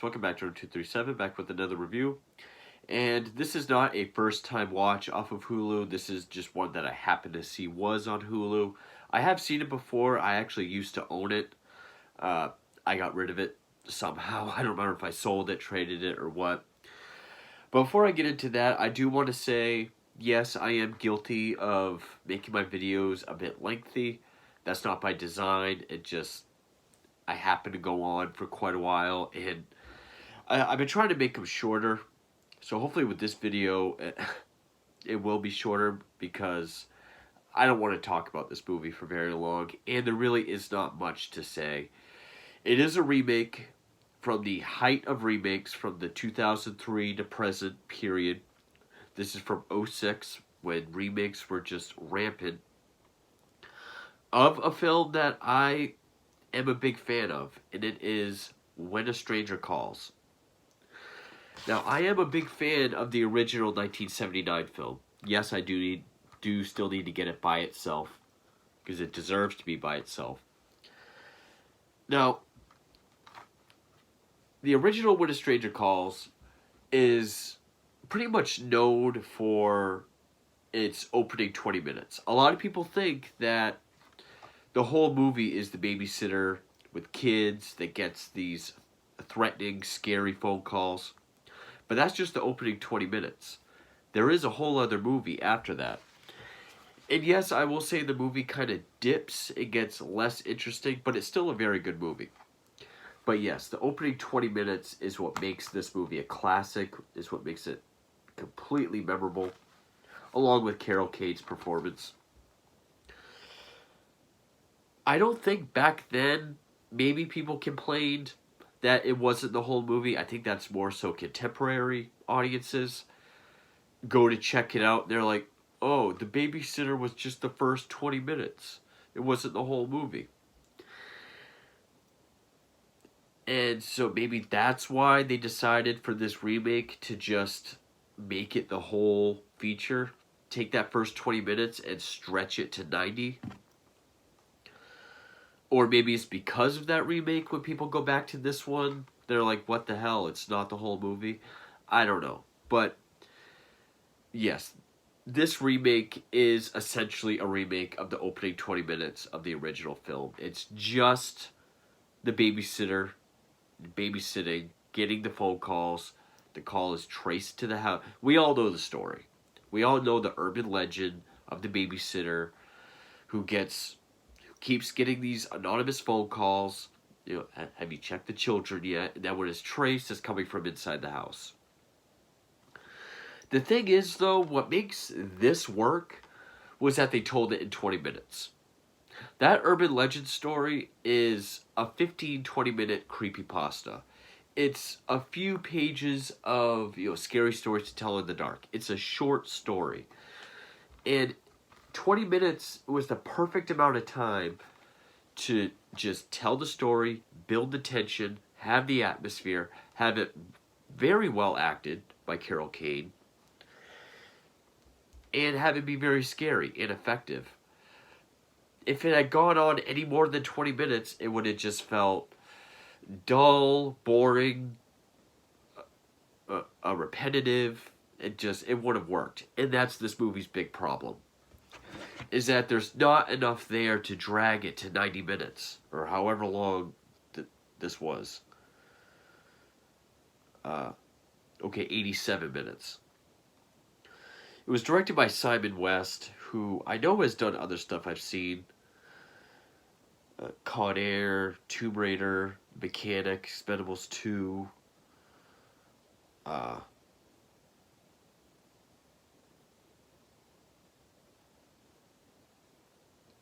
welcome back to Rant 237, back with another review. And this is not a first time watch off of Hulu. This is just one that I happened to see was on Hulu. I have seen it before. I actually used to own it. I got rid of it somehow. I don't remember if I sold it, traded it, or what. But before I get into that, I do want to say, yes, I am guilty of making my videos a bit lengthy. That's not by design. I happen to go on for quite a while, and I've been trying to make them shorter. So hopefully with this video, it will be shorter because I don't want to talk about this movie for very long, and there really is not much to say. It is a remake from the height of remakes from the 2003 to present period. This is from '06 when remakes were just rampant. Of a film that I am a big fan of, and it is When a Stranger Calls. Now, I am a big fan of the original 1979 film. Yes, I do still need to get it by itself, because it deserves to be by itself. Now, the original When a Stranger Calls is pretty much known for its opening 20 minutes. A lot of people think that the whole movie is the babysitter with kids that gets these threatening, scary phone calls. But that's just the opening 20 minutes. There is a whole other movie after that. And yes, I will say the movie kind of dips. It gets less interesting, but it's still a very good movie. But yes, the opening 20 minutes is what makes this movie a classic, is what makes it completely memorable, along with Carol Kane's performance. I don't think back then maybe people complained that it wasn't the whole movie. I think that's more so contemporary audiences go to check it out. They're like, oh, the babysitter was just the first 20 minutes. It wasn't the whole movie. And so maybe that's why they decided for this remake to just make it the whole feature. Take that first 20 minutes and stretch it to 90. Or maybe it's because of that remake when people go back to this one, they're like, what the hell, it's not the whole movie? I don't know. But, yes, this remake is essentially a remake of the opening 20 minutes of the original film. It's just the babysitter babysitting, getting the phone calls. The call is traced to the house. We all know the story. We all know the urban legend of the babysitter who keeps getting these anonymous phone calls. You know, have you checked the children yet? And that when it's traced, it's coming from inside the house. The thing is, though, what makes this work was that they told it in 20 minutes. That urban legend story is a 15-20 minute creepypasta. It's a few pages of scary stories to tell in the dark. It's a short story. And 20 minutes was the perfect amount of time to just tell the story, build the tension, have the atmosphere, have it very well acted by Carol Kane, and have it be very scary and effective. If it had gone on any more than 20 minutes, it would have just felt dull, boring, repetitive. It wouldn't have worked. And that's this movie's big problem. Is that there's not enough there to drag it to 90 minutes, or however long this was. 87 minutes. It was directed by Simon West, who I know has done other stuff I've seen. Con Air, Tomb Raider, Mechanic, Expendables 2.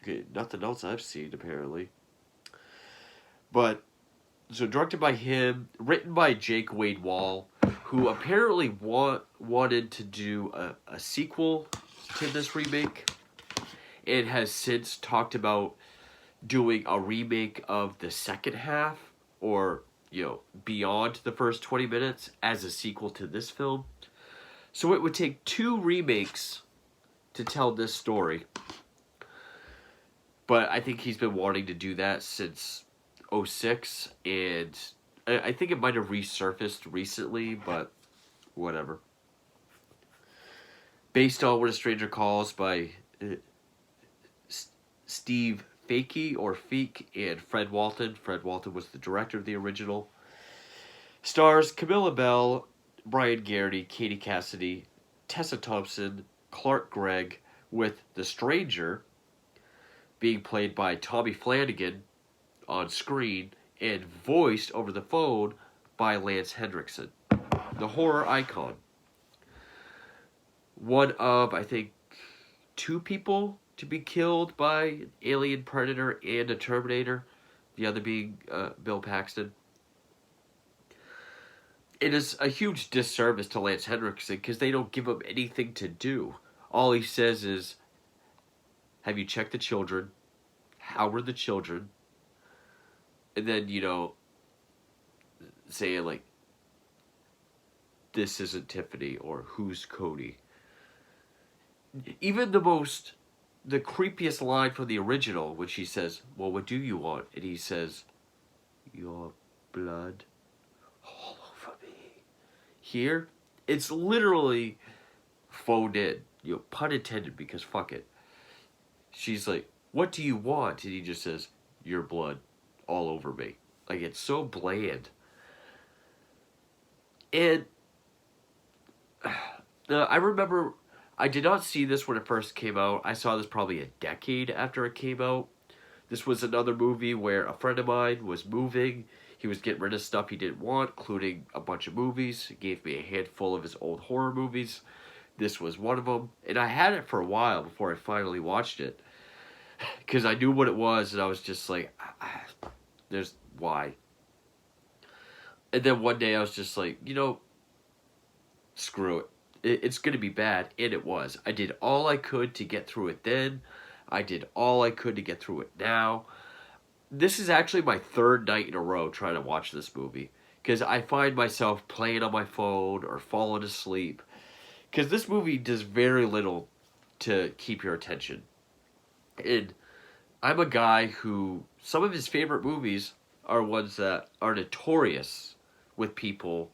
Okay, nothing else I've seen, apparently. But, so directed by him, written by Jake Wade Wall, who apparently wanted to do a sequel to this remake, and has since talked about doing a remake of the second half, or, beyond the first 20 minutes, as a sequel to this film. So it would take 2 remakes to tell this story. But I think he's been wanting to do that since '06, and I think it might have resurfaced recently, but whatever. Based on What a Stranger Calls by uh, Steve Fakey or Feek and Fred Walton. Fred Walton was the director of the original. Stars Camilla Bell, Brian Garrity, Katie Cassidy, Tessa Thompson, Clark Gregg, with the stranger being played by Tommy Flanagan on screen and voiced over the phone by Lance Hendrickson, the horror icon. One of, I think, two people to be killed by an alien predator and a Terminator, the other being Bill Paxton. It is a huge disservice to Lance Henriksen because they don't give him anything to do. All he says is, have you checked the children? How were the children? And then, saying like, this isn't Tiffany or who's Cody. Even the creepiest line from the original when she says, well, what do you want? And he says, your blood all over me. Here, it's literally phoned in. Pun intended, because fuck it. She's like, what do you want? And he just says, your blood all over me. Like, it's so bland. And I remember I did not see this when it first came out. I saw this probably a decade after it came out. This was another movie where a friend of mine was moving. He was getting rid of stuff he didn't want, including a bunch of movies. He gave me a handful of his old horror movies. This was one of them. And I had it for a while before I finally watched it. Because I knew what it was, and I was just like, there's why. And then one day I was just like, screw it. It's going to be bad, and it was. I did all I could to get through it then. I did all I could to get through it now. This is actually my third night in a row trying to watch this movie. Because I find myself playing on my phone or falling asleep. Because this movie does very little to keep your attention. And I'm a guy who, some of his favorite movies are ones that are notorious with people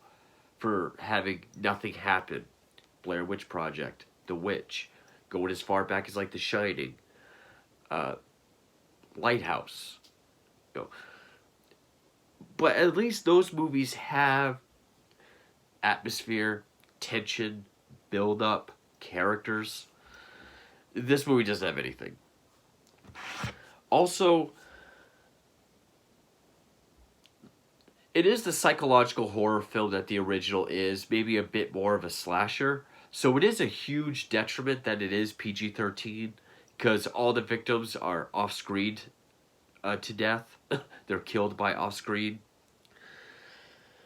for having nothing happen. Blair Witch Project, The Witch, going as far back as like The Shining, Lighthouse. But at least those movies have atmosphere, tension, build up, characters. This movie doesn't have anything. Also, it is the psychological horror film that the original is, maybe a bit more of a slasher. So it is a huge detriment that it is PG-13, because all the victims are off-screen to death. They're killed by off-screen.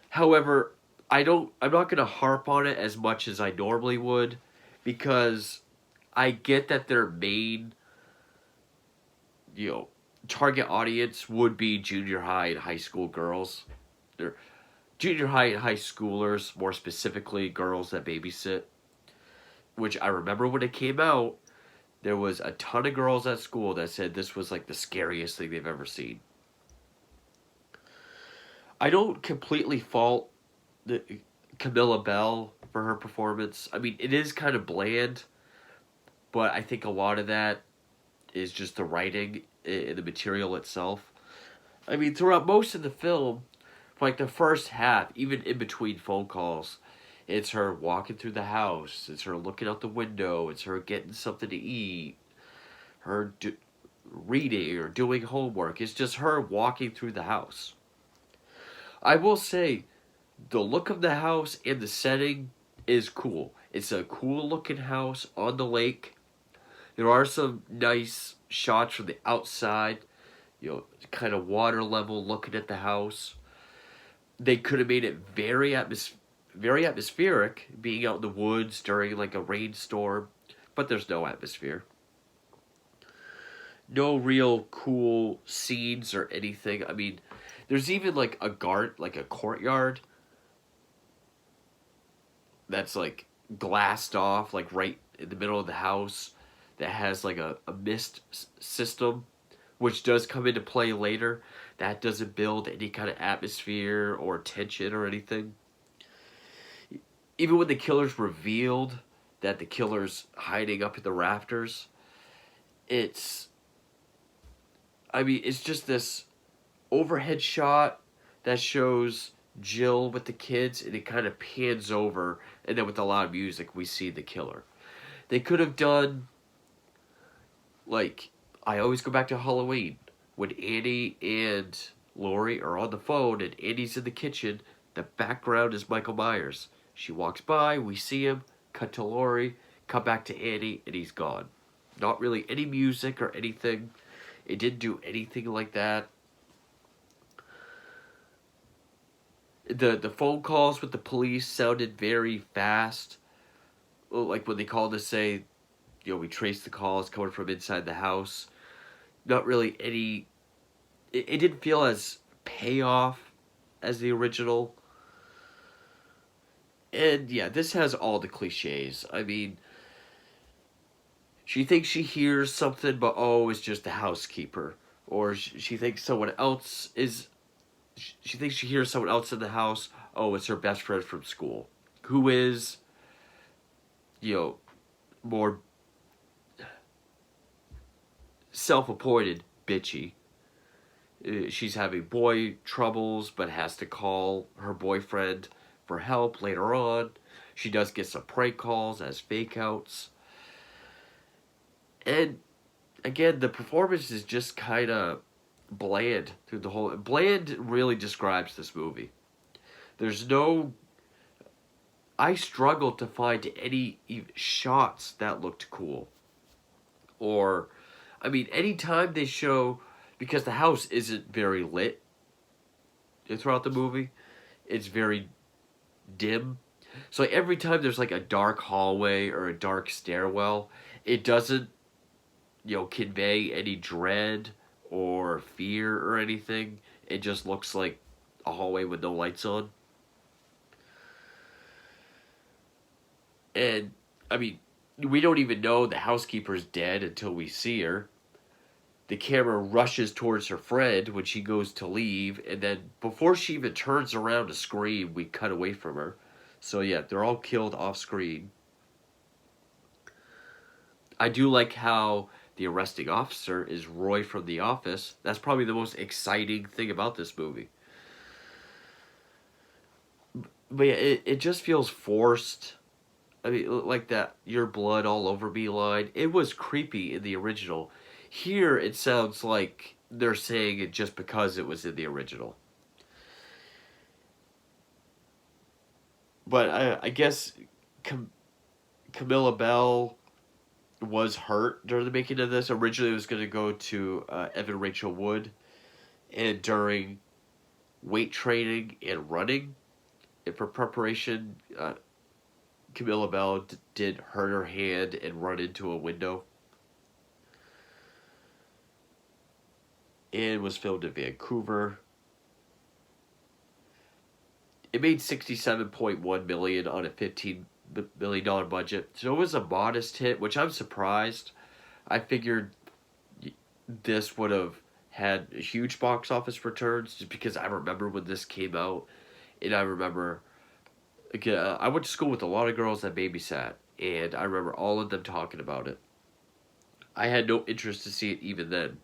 However, I'm not going to harp on it as much as I normally would, because I get that their main, target audience would be junior high and high school girls. They're junior high and high schoolers, more specifically girls that babysit. Which I remember when it came out, there was a ton of girls at school that said this was like the scariest thing they've ever seen. I don't completely fault Camilla Bell for her performance. I mean, it is kind of bland, but I think a lot of that is just the writing and the material itself. I mean, throughout most of the film, like the first half, even in between phone calls, it's her walking through the house, it's her looking out the window, it's her getting something to eat, her reading or doing homework. It's just her walking through the house. I will say, the look of the house and the setting is cool. It's a cool looking house on the lake. There are some nice shots from the outside, kind of water level looking at the house. They could have made it very atmospheric, being out in the woods during like a rainstorm, but there's no atmosphere. No real cool scenes or anything. I mean, there's even like a courtyard that's like glassed off, like right in the middle of the house, that has like a mist system, which does come into play later. That doesn't build any kind of atmosphere or tension or anything. Even when the killer's revealed that the killer's hiding up in the rafters, it's I mean, it's just this overhead shot that shows Jill with the kids, and it kind of pans over, and then with a loud music, we see the killer. They could have done, like, I always go back to Halloween, when Annie and Laurie are on the phone, and Annie's in the kitchen, the background is Michael Myers. She walks by, we see him, cut to Laurie, cut back to Annie, and he's gone. Not really any music or anything. It didn't do anything like that. The phone calls with the police sounded very fast. Like when they called to say, we traced the calls coming from inside the house. Not really any. It didn't feel as payoff as the original. And yeah, this has all the cliches. I mean, she thinks she hears something, but oh, it's just the housekeeper. Or she thinks someone else is. She thinks she hears someone else in the house. Oh, it's her best friend from school, who is, more self-appointed bitchy. She's having boy troubles, but has to call her boyfriend for help later on. She does get some prank calls as fake outs. And again, the performance is just kind of bland through the whole. Bland really describes this movie. There's no. I struggled to find any shots that looked cool. Or, I mean, anytime they show. Because the house isn't very lit throughout the movie, it's very dim. So like, every time there's like a dark hallway or a dark stairwell, it doesn't, convey any dread or fear or anything. It just looks like a hallway with no lights on. And, I mean, we don't even know the housekeeper's dead until we see her. The camera rushes towards her friend when she goes to leave, and then before she even turns around to scream, we cut away from her. So yeah, they're all killed off screen. I do like how the arresting officer is Roy from The Office. That's probably the most exciting thing about this movie. But yeah, it just feels forced. I mean, like that "your blood all over me" line. It was creepy in the original. Here, it sounds like they're saying it just because it was in the original. But I guess Camilla Bell was hurt during the making of this. Originally, it was going to go to Evan Rachel Wood, and during weight training and running, and for preparation, Camilla Bell did hurt her hand and run into a window. And was filmed in Vancouver. It made $67.1 million on a $15 million budget, so it was a modest hit, which I'm surprised. I figured this would have had huge box office returns, just because I remember when this came out, and I remember, I went to school with a lot of girls that babysat, and I remember all of them talking about it. I had no interest to see it even then.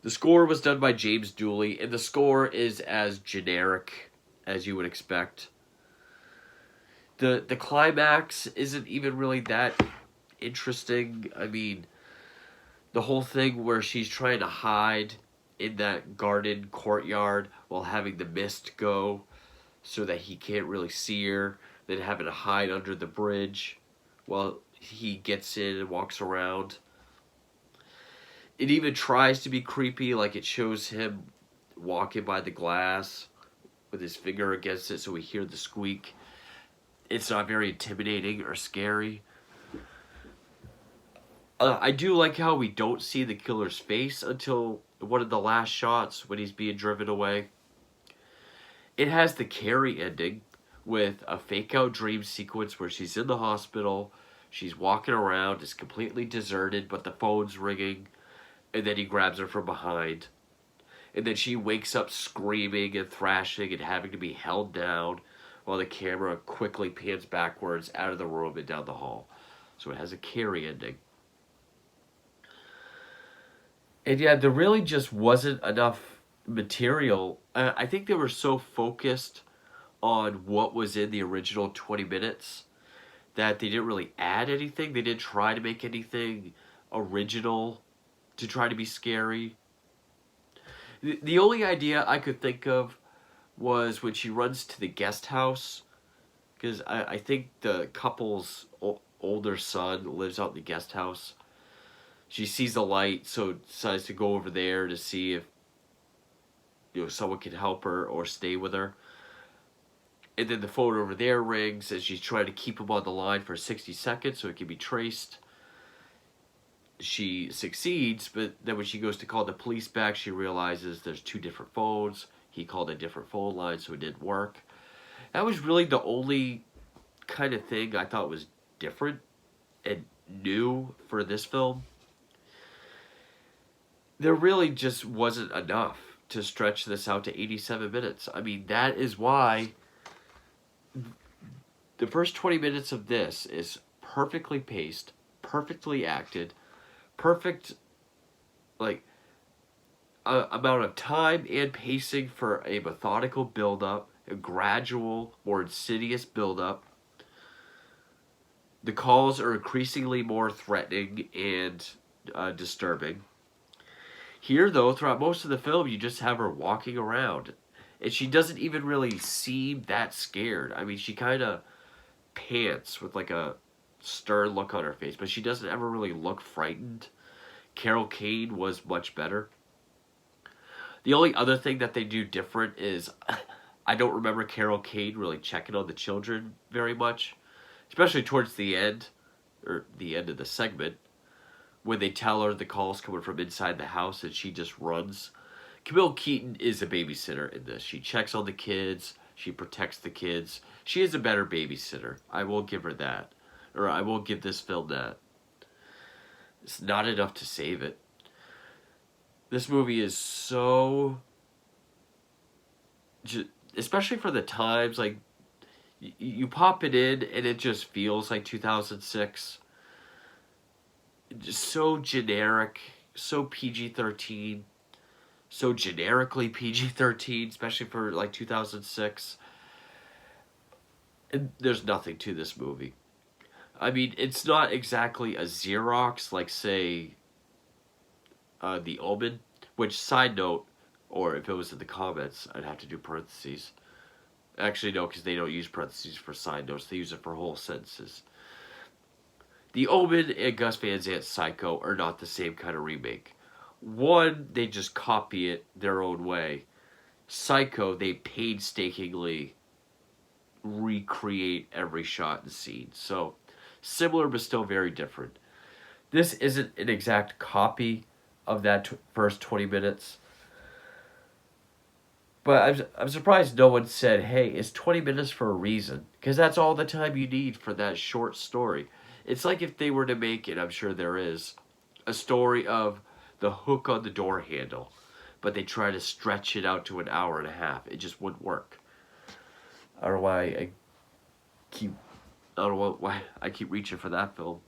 The score was done by James Dooley, and the score is as generic as you would expect. The climax isn't even really that interesting. I mean, the whole thing where she's trying to hide in that garden courtyard while having the mist go so that he can't really see her, then having to hide under the bridge while he gets in and walks around. It even tries to be creepy, like it shows him walking by the glass with his finger against it so we hear the squeak. It's not very intimidating or scary. I do like how we don't see the killer's face until one of the last shots when he's being driven away. It has the Carrie ending with a fake out dream sequence where she's in the hospital, she's walking around, it's completely deserted, but the phone's ringing, and then he grabs her from behind. And then she wakes up screaming and thrashing and having to be held down while the camera quickly pans backwards out of the room and down the hall. So it has a Carrie ending. And yeah, there really just wasn't enough material. I think they were so focused on what was in the original 20 minutes that they didn't really add anything. They didn't try to make anything original to try to be scary. The only idea I could think of was when she runs to the guest house, because I think the couple's older son lives out in the guest house. She sees the light, so decides to go over there to see if someone can help her or stay with her. And then the phone over there rings, and she's trying to keep him on the line for 60 seconds so it can be traced. She succeeds, but then when she goes to call the police back, she realizes there's two different phones. He called a different phone line, so it didn't work. That was really the only kind of thing I thought was different and new for this film. There really just wasn't enough to stretch this out to 87 minutes. I mean, that is why the first 20 minutes of this is perfectly paced, perfectly acted, perfect, like, amount of time and pacing for a methodical build-up, a gradual, more insidious build-up. The calls are increasingly more threatening and disturbing. Here, though, throughout most of the film, you just have her walking around. And she doesn't even really seem that scared. I mean, she kind of pants with like a stern look on her face, but she doesn't ever really look frightened. Carol Kane was much better. The only other thing that they do different is I don't remember Carol Kane really checking on the children very much, especially towards the end, or the end of the segment, when they tell her the call's coming from inside the house and she just runs. Camille Keaton is a babysitter in this. She checks on the kids. She protects the kids. She is a better babysitter. I will give her that. Or I will give this film that. It's not enough to save it. This movie is so... especially for the times, like, you pop it in and it just feels like 2006. Just so generic, so PG-13, so generically PG-13, especially for like 2006. And there's nothing to this movie. I mean, it's not exactly a Xerox like, say, The Omen, which, side note, or if it was in the comments, I'd have to do parentheses. Actually, no, because they don't use parentheses for side notes. They use it for whole sentences. The Omen and Gus Van Sant's Psycho are not the same kind of remake. One, they just copy it their own way. Psycho, they painstakingly recreate every shot and scene. So, similar but still very different. This isn't an exact copy of that first 20 minutes. But I'm surprised no one said, hey, it's 20 minutes for a reason. Because that's all the time you need for that short story. It's like if they were to make, and I'm sure there is, a story of the hook on the door handle. But they try to stretch it out to an hour and a half. It just wouldn't work. I don't know why I keep reaching for that film.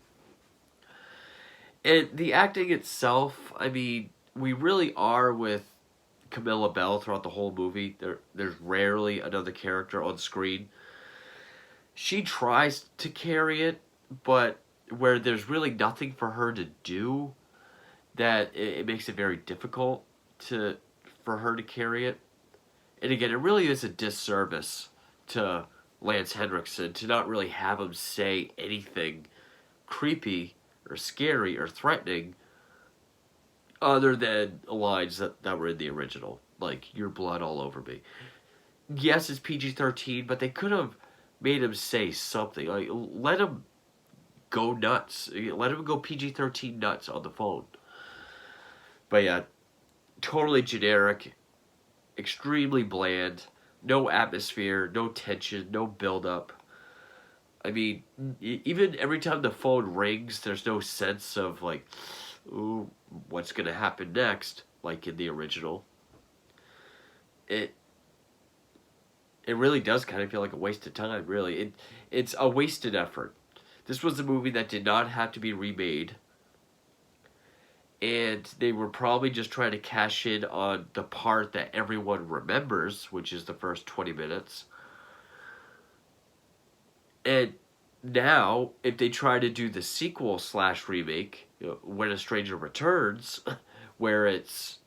And the acting itself, I mean, we really are with Camilla Bell throughout the whole movie. There's rarely another character on screen. She tries to carry it, but where there's really nothing for her to do, that it makes it very difficult for her to carry it. And again, it really is a disservice to Lance Henriksen to not really have him say anything creepy or scary or threatening other than lines that were in the original, like, your blood all over me. Yes, it's PG-13, but they could have made him say something. Like, let him go nuts. Let him go PG-13 nuts on the phone. But yeah, totally generic, extremely bland, no atmosphere, no tension, no build-up. I mean, even every time the phone rings, there's no sense of, like, ooh, what's going to happen next, like in the original. it it really does kind of feel like a waste of time. Really, it's a wasted effort. This was a movie that did not have to be remade, and they were probably just trying to cash in on the part that everyone remembers, which is the first 20 minutes. And now, if they try to do the sequel slash remake, When a Stranger Returns, where it's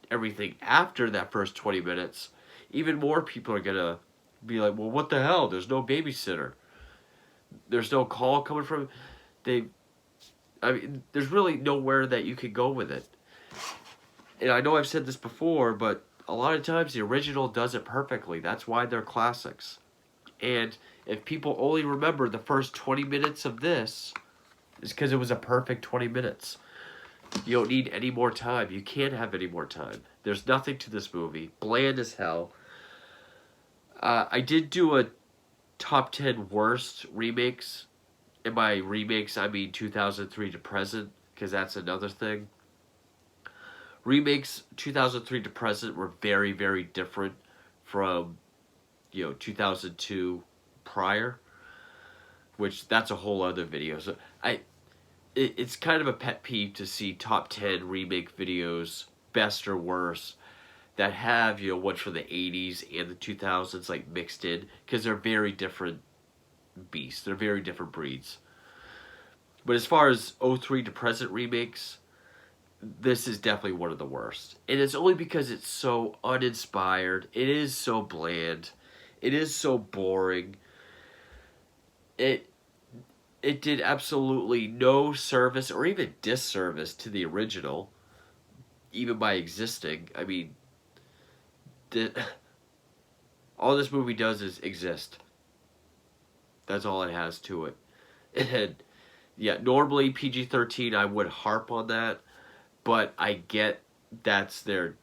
everything after that first 20 minutes, even more people are gonna be like, well, what the hell? There's no babysitter. There's no call coming from. They, I mean, there's really nowhere that you could go with it. And I know I've said this before, but a lot of times the original does it perfectly. That's why they're classics. And if people only remember the first 20 minutes of this, it's because it was a perfect 20 minutes. You don't need any more time. You can't have any more time. There's nothing to this movie. Bland as hell. I did do a top 10 worst remakes. And by remakes, I mean 2003 to present, because that's another thing. Remakes 2003 to present were very, very different from 2002 prior, which that's a whole other video. So it's kind of a pet peeve to see top 10 remake videos, best or worst, that have one from the 80s and the 2000s like mixed in, because they're very different beasts. They're very different breeds. But as far as '03 to present remakes, this is definitely one of the worst. And it's only because it's so uninspired. It is so bland. It is so boring. It did absolutely no service or even disservice to the original, even by existing. I mean, all this movie does is exist. That's all it has to it. And yeah, normally PG-13, I would harp on that, but I get that's their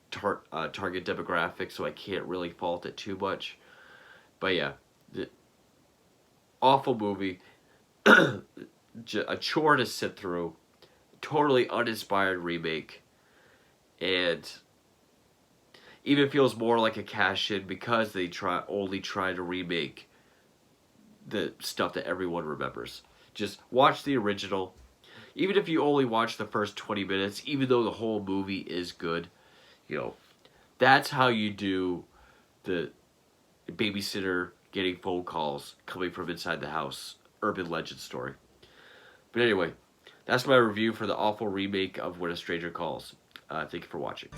target demographic, so I can't really fault it too much. But yeah, awful movie. A chore to sit through. Totally uninspired remake. And even feels more like a cash-in because they only try to remake the stuff that everyone remembers. Just watch the original. Even if you only watch the first 20 minutes, even though the whole movie is good, that's how you do the babysitter getting phone calls coming from inside the house urban legend story. But anyway, that's my review for the awful remake of When a Stranger Calls. Thank you for watching.